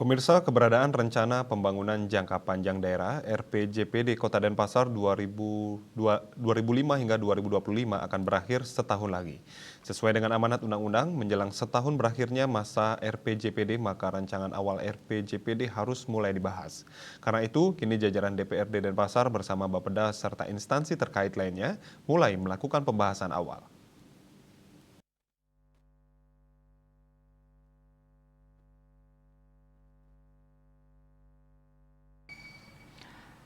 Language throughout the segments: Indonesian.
Pemirsa, keberadaan Rencana Pembangunan Jangka Panjang Daerah (RPJPD) Kota Denpasar 2005 hingga 2025 akan berakhir setahun lagi. Sesuai dengan amanat undang-undang, menjelang setahun berakhirnya masa RPJPD, maka rancangan awal RPJPD harus mulai dibahas. Karena itu, kini jajaran DPRD Denpasar bersama Bapeda serta instansi terkait lainnya mulai melakukan pembahasan awal.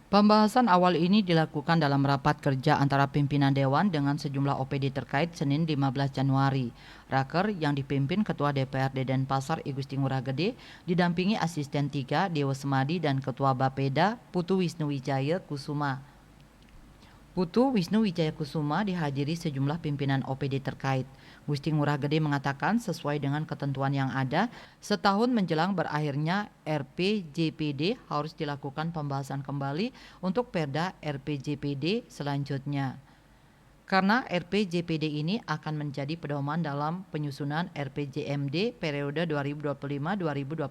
Pembahasan awal ini dilakukan dalam rapat kerja antara pimpinan Dewan dengan sejumlah OPD terkait Senin 15 Januari. Raker yang dipimpin Ketua DPRD Denpasar I Gusti Ngurah Gede didampingi Asisten 3 Dewa Semadi dan Ketua Bapeda Putu Wisnu Wijaya Kusuma. Putu Wisnu Wijaya Kusuma dihadiri sejumlah pimpinan OPD terkait. Gusti Ngurah Gede mengatakan sesuai dengan ketentuan yang ada, setahun menjelang berakhirnya RPJPD harus dilakukan pembahasan kembali untuk Perda RPJPD selanjutnya. Karena RPJPD ini akan menjadi pedoman dalam penyusunan RPJMD periode 2025-2029,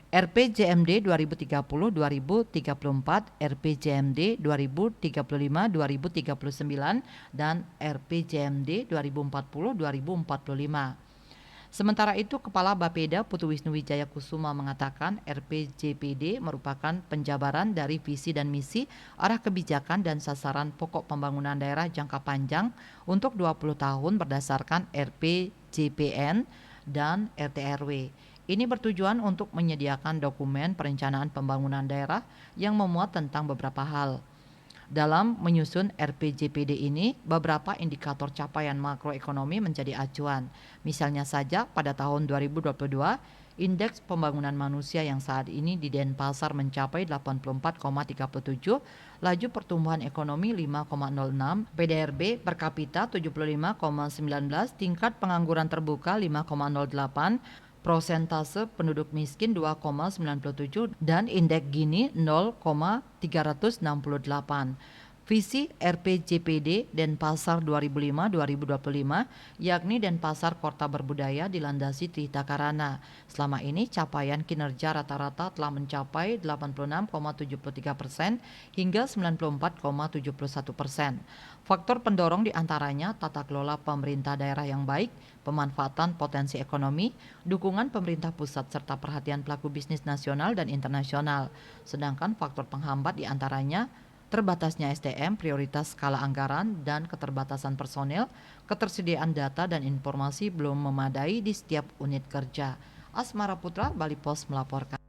RPJMD 2030-2034, RPJMD 2035-2039, dan RPJMD 2040-2045. Sementara itu, Kepala Bapeda Putu Wisnu Wijaya Kusuma mengatakan RPJPD merupakan penjabaran dari visi dan misi, arah kebijakan dan sasaran pokok pembangunan daerah jangka panjang untuk 20 tahun berdasarkan RPJPN dan RTRW. Ini bertujuan untuk menyediakan dokumen perencanaan pembangunan daerah yang memuat tentang beberapa hal. Dalam menyusun RPJPD ini, beberapa indikator capaian makroekonomi menjadi acuan. Misalnya saja pada tahun 2022, indeks pembangunan manusia yang saat ini di Denpasar mencapai 84,37, laju pertumbuhan ekonomi 5,06, PDRB per kapita 75,19, tingkat pengangguran terbuka 5,08, prosentase penduduk miskin 2,97 dan indeks Gini 0,368. Visi RPJPD Denpasar 2005-2025 yakni Denpasar Kota Berbudaya dilandasi Trita Karana. Selama ini capaian kinerja rata-rata telah mencapai 86,73% hingga 94,71%. Faktor pendorong diantaranya tata kelola pemerintah daerah yang baik, pemanfaatan potensi ekonomi, dukungan pemerintah pusat serta perhatian pelaku bisnis nasional dan internasional. Sedangkan faktor penghambat diantaranya terbatasnya SDM, prioritas skala anggaran, dan keterbatasan personel, ketersediaan data dan informasi belum memadai di setiap unit kerja. Asmara Putra, Bali Pos melaporkan.